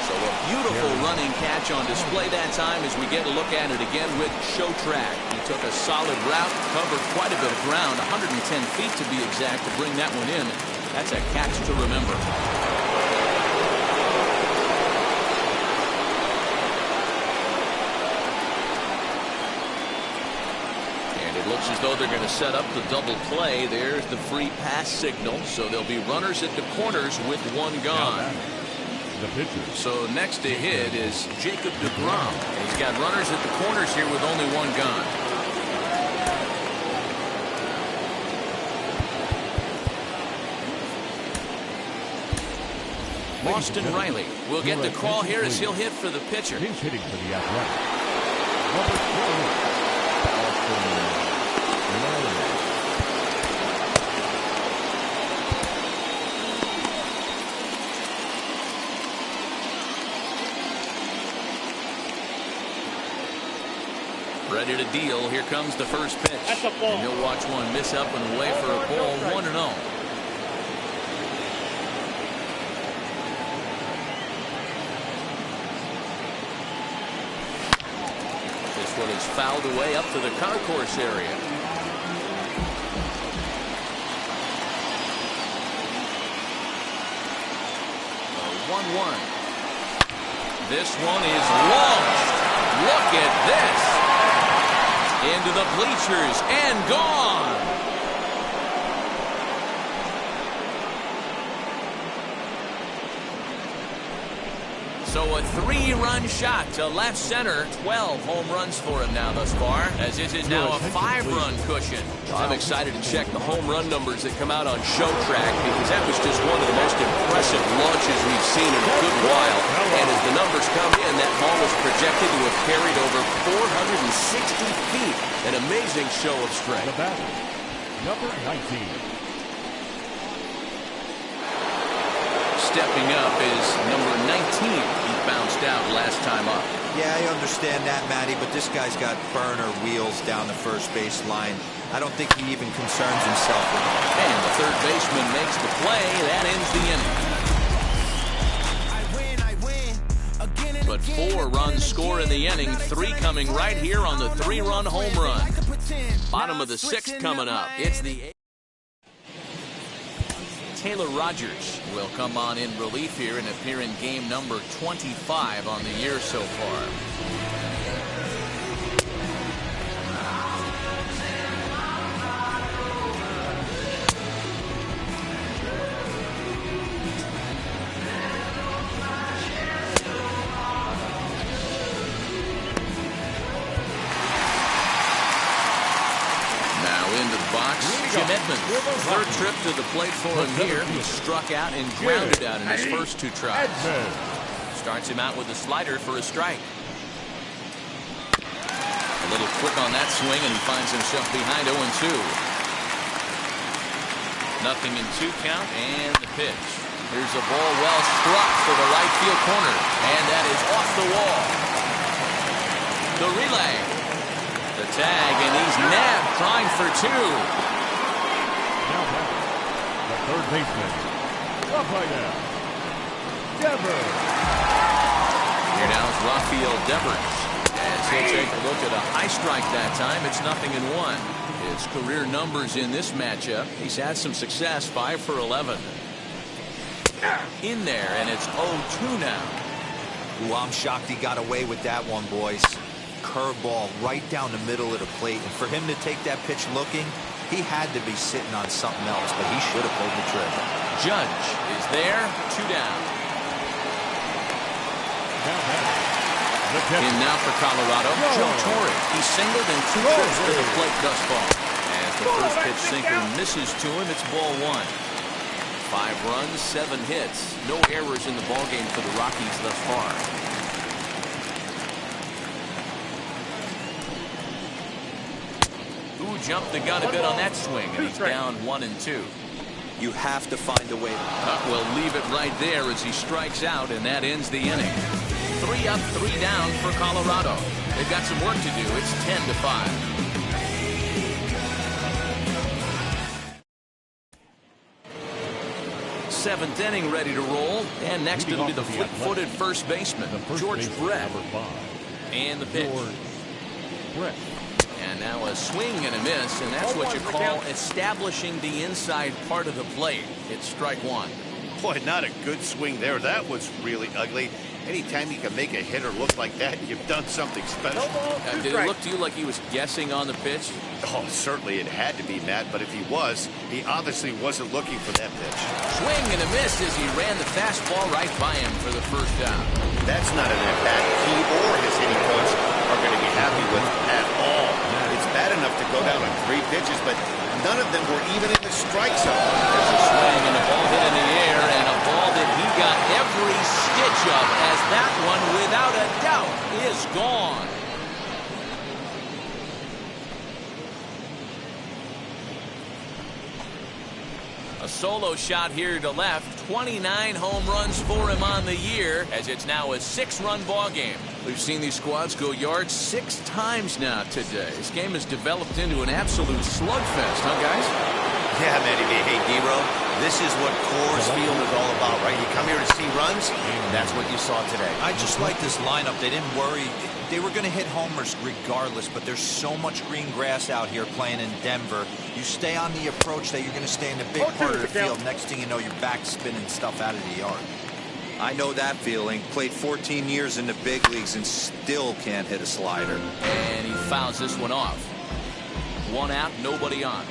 So a beautiful running catch on display that time as we get a look at it again with show track. He took a solid route, covered quite a bit of ground, 110 feet to be exact, to bring that one in. That's a catch to remember. And it looks as though they're going to set up the double play. There's the free pass signal, so there'll be runners at the corners with 1 gone. The pitcher. So next to hit is Jacob deGrom. He's got runners at the corners here with only one gun. Austin Riley will get the call here as he'll hit for the pitcher. He's hitting for the Athletics. Number 4, Austin Riley. Ready to deal. Here comes the first pitch. That's a ball. And he'll watch one miss up and away for a ball. 1-0. This one is fouled away up to the concourse area. A 1-1. This one is launched. Look at this. Into the bleachers and gone. So a 3-run shot to left center. 12 home runs for him now thus far, as this is now a 5-run cushion. I'm excited to check the home run numbers that come out on Show Track, because that was just one of the most impressive launches we've seen in a good while. And as the numbers come in, that ball was projected to have carried over 460 feet. An amazing show of strength. The batter, number 19. Stepping up is number 19. He bounced out last time up. Yeah, I understand that, Matty, but this guy's got burner wheels down the first base line. I don't think he even concerns himself with it. And the third baseman makes the play. That ends the inning. But 4 runs score in the inning, 3 coming right here on the 3-run home run. Bottom of the 6th coming up. It's the 8th. Taylor Rogers will come on in relief here and appear in game number 25 on the year so far. Jim Edmonds, third trip to the plate for him here. He struck out and grounded out in his first 2 tries. Starts him out with a slider for a strike. A little quick on that swing, and he finds himself behind 0-2. Nothing in 2 count, and the pitch. Here's a ball well struck for the right field corner, and that is off the wall. The relay. The tag, and he's nabbed, trying for 2. Now back, the third baseman, umpire, Devers. Here now is Rafael Devers. As he'll take a look at a high strike that time, it's 0-1. His career numbers in this matchup, he's had some success, 5 for 11. In there, and it's 0-2 now. Ooh, I'm shocked he got away with that one, boys. Curveball right down the middle of the plate, and for him to take that pitch looking, he had to be sitting on something else, but he should have pulled the trigger. Judge is there, 2 down. In now for Colorado, Joe Torre. He singled in 2 trips to the plate thus far. As the first pitch sinker misses to him, it's ball 1. 5 runs, 7 hits. No errors in the ballgame for the Rockies thus far. Who jumped the gun a bit on that swing, and he's down 1-2. You have to find a way to... Will leave it right there as he strikes out, and that ends the inning. 3 up, 3 down for Colorado. They've got some work to do. It's 10-5. Seventh inning ready to roll, and next it'll be the fleet-footed first baseman, George Brett. And the pitch. Brett. And now a swing and a miss, and that's what you call establishing the inside part of the plate. It's strike 1. Boy, not a good swing there. That was really ugly. Anytime you can make a hitter look like that, you've done something special. Did it look to you like he was guessing on the pitch? Oh, certainly it had to be, Matt, but if he was, he obviously wasn't looking for that pitch. Swing and a miss as he ran the fastball right by him for the first down. That's not an at-bat he or his hitting coach are going to be happy with at all. It's bad enough to go down on 3 pitches, but none of them were even in the strike zone. There's a swing and a ball hit in the air, and a ball that he got every stitch of, as that one, without a doubt, is gone. A solo shot here to left. 29 home runs for him on the year, as it's now a 6-run ball game. We've seen these squads go yards 6 times now today. This game has developed into an absolute slugfest, huh, guys? Yeah, Matty B. Hey, D-Row, this is what Coors Field is all about, right? You come here to see runs, that's what you saw today. I just like this lineup. They didn't worry. They were going to hit homers regardless, but there's so much green grass out here playing in Denver. You stay on the approach that you're going to stay in the big part of the field. Next thing you know, you're back spinning stuff out of the yard. I know that feeling. Played 14 years in the big leagues and still can't hit a slider. And he fouls this one off. 1 out, nobody on.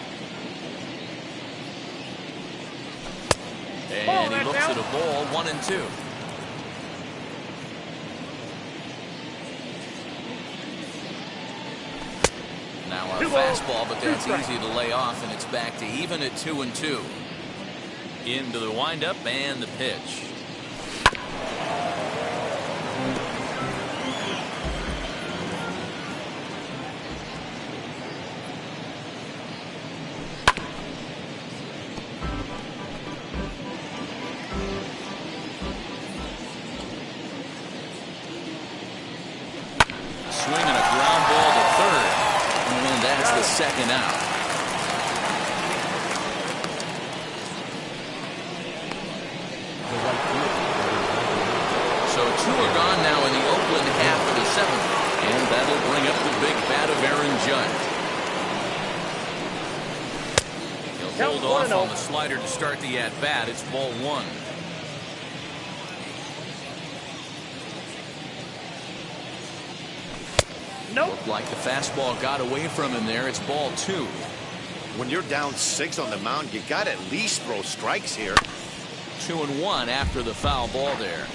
And he looks at a ball, 1-2. Now a fastball, but that's easy to lay off, and it's back to even at 2-2. Into the windup and the pitch. Swing and a ground ball to third. And that's the second out. So 2 are gone now in the Oakland half of the 7th. And that'll bring up the big bat of Aaron Judge. He'll hold off on the slider to start the at-bat. It's ball 1. Nope. Looked like the fastball got away from him there. It's ball 2. When you're down 6 on the mound, you got to at least throw strikes here. 2-1 after the foul ball there.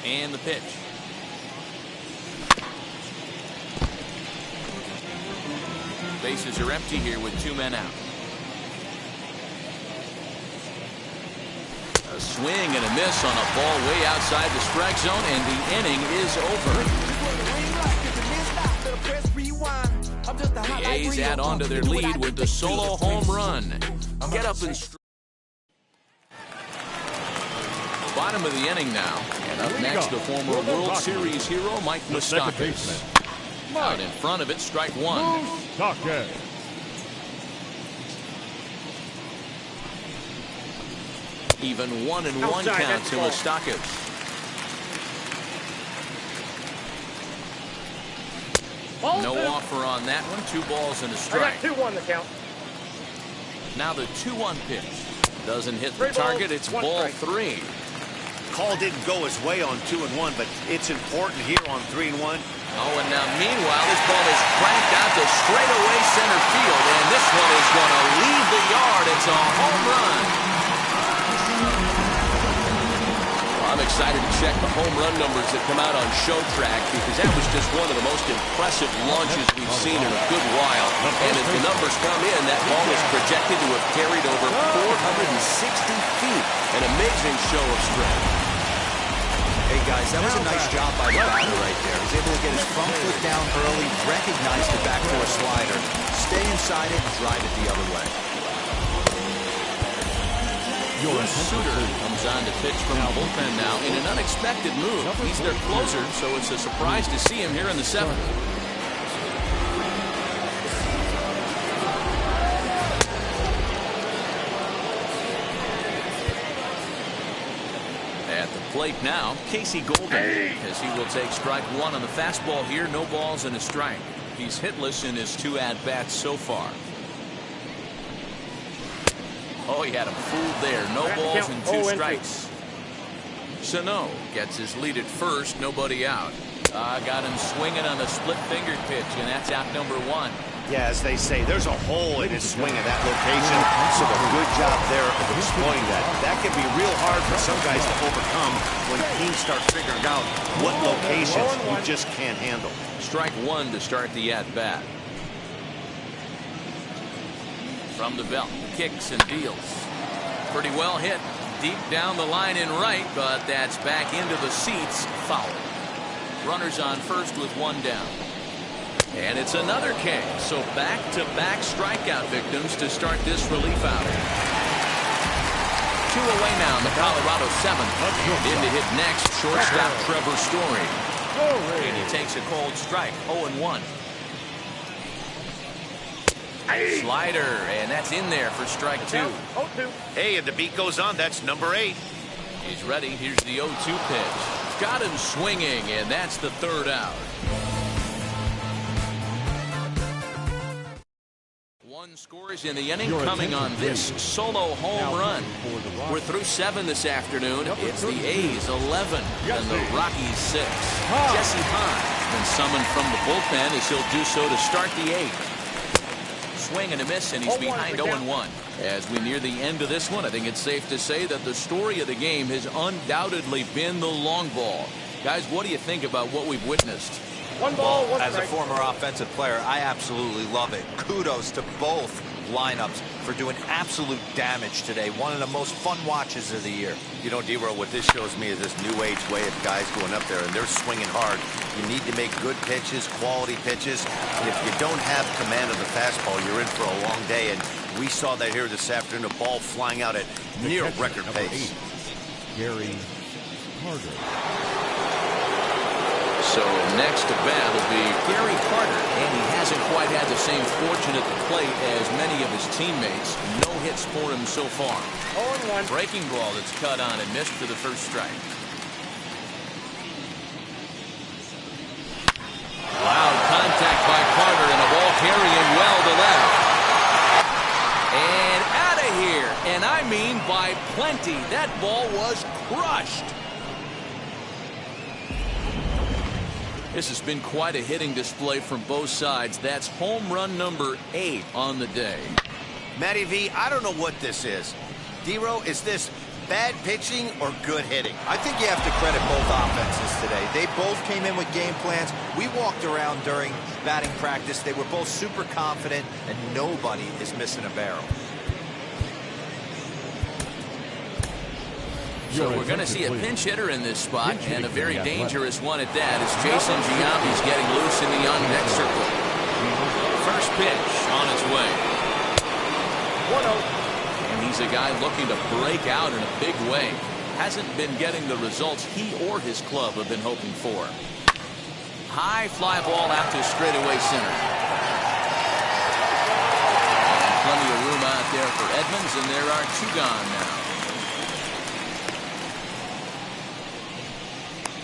And the pitch. Bases are empty here with 2 men out. A swing and a miss on a ball way outside the strike zone, and the inning is over. The A's add on to their lead with the solo home run. Get up and bottom of the inning now. And up next, the former World Series hero, Mike Moustakas. Out in front of it, strike 1. Even 1-1 count to Moustakas. No offer on that one. 2 balls and a strike. I got 2-1 the count. Now the 2-1 pitch. Doesn't hit the target. It's ball 3. Call didn't go his way on 2-1, but it's important here on 3-1. Oh, and now meanwhile, this ball is cranked out to straightaway center field, and this one is going to leave the yard. It's a home run. I'm excited to check the home run numbers that come out on Show Track, because that was just one of the most impressive launches we've seen in a good while. And as the numbers come in, that ball is projected to have carried over 460 feet. An amazing show of strength. Hey, guys, that was a nice job by the batter right there. He's able to get his front foot down early, recognize the back door slider, stay inside it, and drive it the other way. Suter comes on to pitch from the bullpen now in an unexpected move. He's their closer, so it's a surprise to see him here in the 7th. At the plate now, Casey Golden, as he will take strike 1 on the fastball here. No balls and a strike. He's hitless in his 2 at-bats so far. Oh, he had him fooled there. No balls and 2 strikes. Sano gets his lead at first, nobody out. Got him swinging on a split-fingered pitch, and that's out number 1. Yeah, as they say, there's a hole in his swing in that location, so a good job there of exploiting that. That can be real hard for some guys to overcome when teams start figuring out what locations you just can't handle. Strike 1 to start the at-bat. From the belt, kicks and deals. Pretty well hit. Deep down the line in right, but that's back into the seats. Foul. Runners on first with 1 down. And it's another K. So back-to-back strikeout victims to start this relief outing. 2 away now in the Colorado 7th. In to hit next, shortstop Trevor Story. And he takes a cold strike, 0-1. Slider, and that's in there for strike 2. Hey, and the beat goes on. That's number 8. He's ready. Here's the 0-2 pitch. Got him swinging, and that's the 3rd out. 1 scores in the inning, coming on this solo home run. We're through 7 this afternoon. It's the A's 11 and the Rockies 6. Jesse Hahn has been summoned from the bullpen as he'll do so to start the 8th. Swing and a miss, and he's behind 0-1. As we near the end of this one, I think it's safe to say that the story of the game has undoubtedly been the long ball. Guys, what do you think about what we've witnessed? 1 ball, 1 As a strike. former offensive player, I absolutely love it. Kudos to both lineups for doing absolute damage today. One of the most fun watches of the year. You know, D-Row, what this shows me is this new age way of guys going up there, and they're swinging hard. You need to make good pitches, quality pitches. And if you don't have command of the fastball, you're in for a long day. And we saw that here this afternoon, a ball flying out at near record pace. Gary Carter. So next to bat will be Gary Carter, and he hasn't quite had the same fortune at the plate as many of his teammates. No hits for him so far. 0-1. Breaking ball that's cut on and missed for the first strike. Loud contact by Carter, and a ball carrying well to left. And out of here, and I mean by plenty. That ball was crushed. This has been quite a hitting display from both sides. That's home run number 8 on the day. Matty V, I don't know what this is. D-Row, is this bad pitching or good hitting? I think you have to credit both offenses today. They both came in with game plans. We walked around during batting practice. They were both super confident, and nobody is missing a barrel. So we're going to see a pinch hitter in this spot, and a very dangerous one at that, as Jason Giambi's getting loose in the on-deck circle. First pitch on its way. 1-0. And he's a guy looking to break out in a big way. Hasn't been getting the results he or his club have been hoping for. High fly ball out to straightaway center. And plenty of room out there for Edmonds, and there are 2 gone now.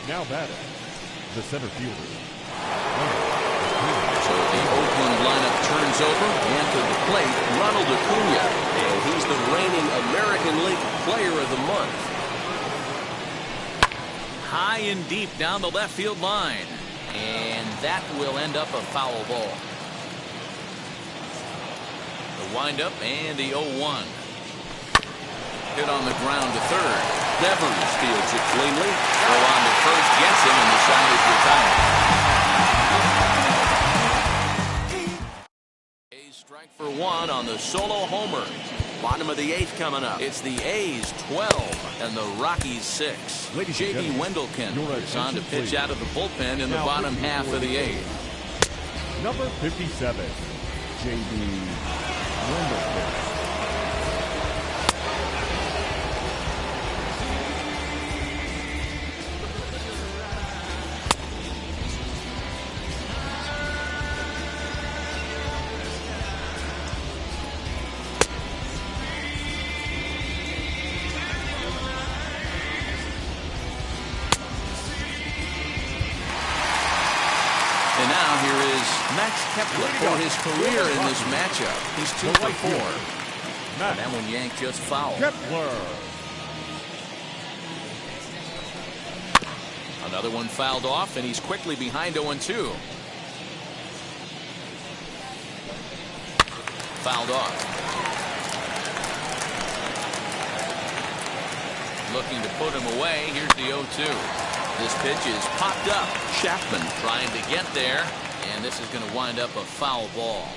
Now batting, the center fielder. So the Oakland lineup turns over, and to the plate, Ronald Acuna. And he's the reigning American League Player of the Month. High and deep down the left field line. And that will end up a foul ball. The windup and the 0-1. Hit on the ground to third. Devers fields it cleanly. Go on to first, gets him, and the side is retired. A's strike for 1 on the solo homer. Bottom of the 8th coming up. It's the A's 12 and the Rockies 6. J.B. Wendelken is on to pitch out of the bullpen in the bottom half of the 8th. Number 57, J.B. Wendelken. Max Kepler for his career in this matchup. He's 2 for 4. Matt. And that one yanked just foul. Kepler. Another one fouled off, and he's quickly behind 0-2. Fouled off. Looking to put him away. Here's the 0-2. This pitch is popped up. Chapman trying to get there, and this is going to wind up a foul ball.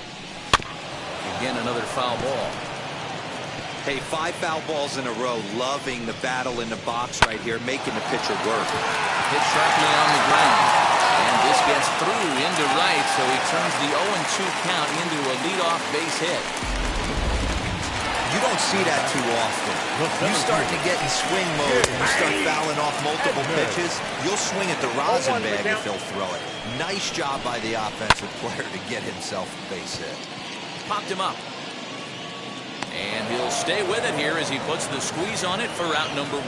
Again, another foul ball. Hey, 5 foul balls in a row. Loving the battle in the box right here, making the pitcher work. Hit sharply on the ground, and this gets through into right, so he turns the 0-2 count into a leadoff base hit. You don't see that too often. You start to get in swing mode and you start fouling off multiple pitches, you'll swing at the rosin bag if he'll throw it. Nice job by the offensive player to get himself a base hit. Popped him up. And he'll stay with it here as he puts the squeeze on it for out number 1.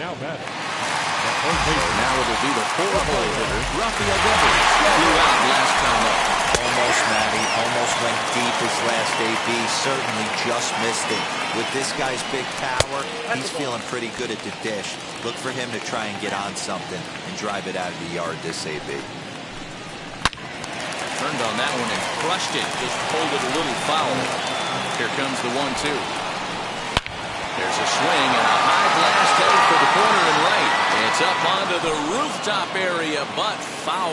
Now batting. Now it'll be the 4-hole hitter, Rafael Devers. Flew out last time up. Almost, Matty. Almost went deep his last AB. Certainly just missed it. With this guy's big power, he's feeling pretty good at the dish. Look for him to try and get on something and drive it out of the yard this AB. Turned on that one and crushed it. Just pulled it a little foul. Here comes the 1-2. There's a swing and a high blast headed for the corner and right. It's up onto the rooftop area, but foul.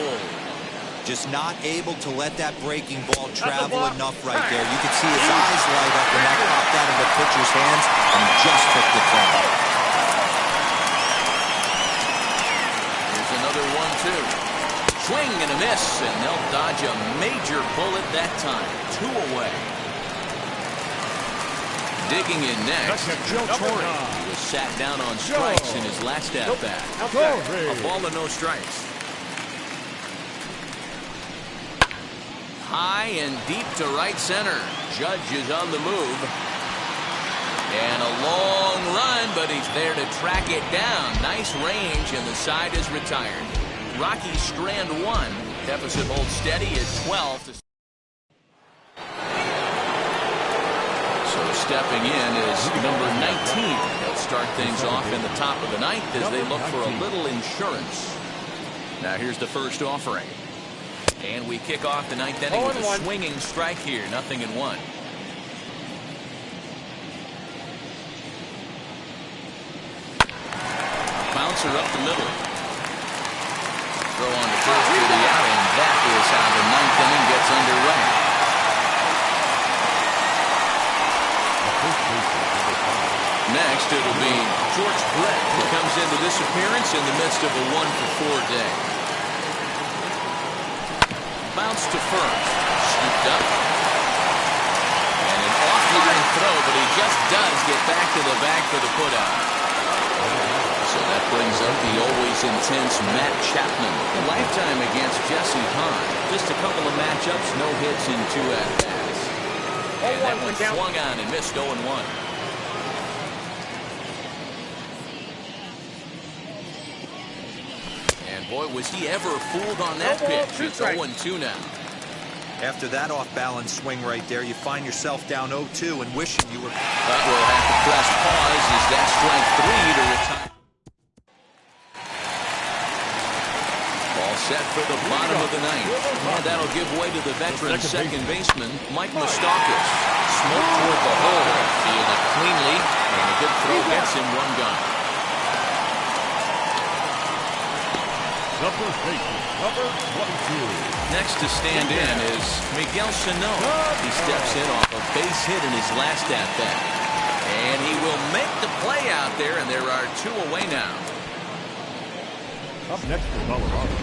Just not able to let that breaking ball travel enough right there. You could see his eyes light up when that popped out of the pitcher's hands, and he just took the turn. Here's another 1-2. Swing and a miss, and they'll dodge a major bullet that time. 2 away. Digging in next, Joe Torre. He was sat down on strikes in his last at-bat. A ball and no strikes. High and deep to right center. Judge is on the move. And a long run, but he's there to track it down. Nice range, and the side is retired. Rocky strand 1. Deficit holds steady at 12. So stepping in is number 19. They'll start things off in the top of the 9th as they look for a little insurance. Now here's the first offering. And we kick off the 9th inning with a swinging strike here. 0-1. Bouncer up the middle. Throw on the first to the out, and that is how the 9th inning gets underway. Next, it'll be George Brett, who comes into this appearance in the midst of a 1-for-4 day. Bounce to first. Scooped up. And an offline throw, but he just does get back to the bag for the putout. So that brings up the always intense Matt Chapman. A lifetime against Jesse Hahn. Just a couple of matchups, no hits in 2 at-bats. And that one swung on and missed 0-1. Boy, was he ever fooled on that pitch. It's 0-2 now. After that off-balance swing right there, you find yourself down 0-2 and wishing you were... But we'll have to press pause as that strike 3 to retire. Ball set for the bottom of the 9th. And that'll give way to the veteran second baseman, Mike Moustakas. Smoke toward the hole. Fielded cleanly, and a good throw gets him 1 gun. Number 22. Next to stand in is Miguel Sano. He steps in off a base hit in his last at-bat. And he will make the play out there, and there are 2 away now. Up next for Colorado.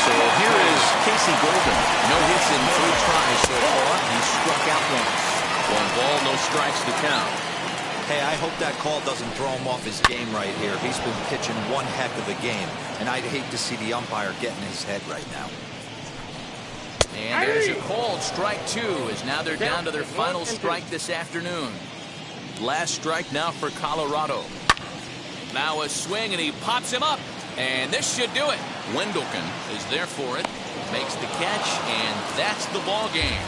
So here is Casey Golden. No hits in 3 tries so far. He struck out once. 1 ball, no strikes to count. Hey, I hope that call doesn't throw him off his game right here. He's been pitching one heck of a game, and I'd hate to see the umpire get in his head right now. And there's a called strike 2, as now they're down to their final strike this afternoon. Last strike now for Colorado. Now a swing, and he pops him up, and this should do it. Wendelken is there for it, makes the catch, and that's the ball game.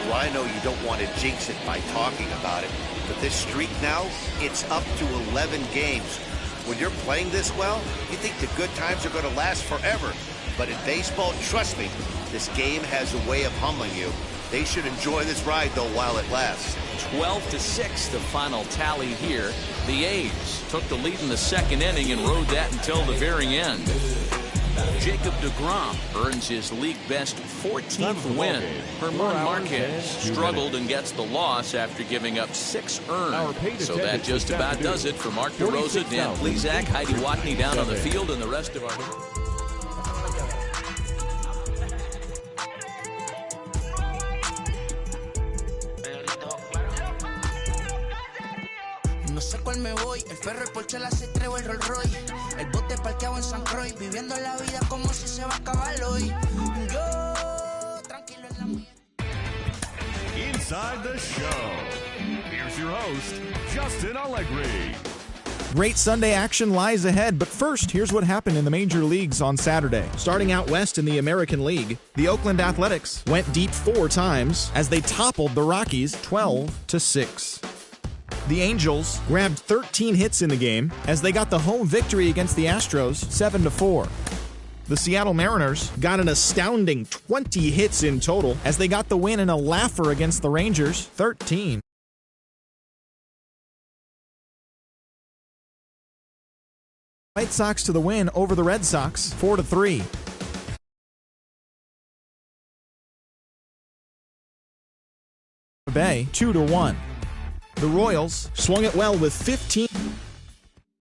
Well, I know you don't want to jinx it by talking about it, but this streak now, it's up to 11 games. When you're playing this well, you think the good times are going to last forever. But in baseball, trust me, this game has a way of humbling you. They should enjoy this ride, though, while it lasts. 12-6, the final tally here. The A's took the lead in the second inning and rode that until the very end. Jacob deGrom earns his league-best 14th win. Herman Marquez struggled and gets the loss after giving up 6 earned. So that just about does it for Mark DeRosa, Dan Plesac, Heidi Watney down on the field, and the rest of our... No sé cuál me voy, el ferro, el Porsche, la C3 o el Rolls Royce. El bote parqueado en San Croix, viviendo la vida como si se va a acabar hoy. Yo, tranquilo en la mía. Inside the show, here's your host, Justin Allegri. Great Sunday action lies ahead, but first, here's what happened in the major leagues on Saturday. Starting out west in the American League, the Oakland Athletics went deep 4 times as they toppled the Rockies 12-6. The Angels grabbed 13 hits in the game as they got the home victory against the Astros 7-4. The Seattle Mariners got an astounding 20 hits in total as they got the win in a laugher against the Rangers 13. White Sox to the win over the Red Sox 4-3. Bay 2-1. The Royals swung it well with 15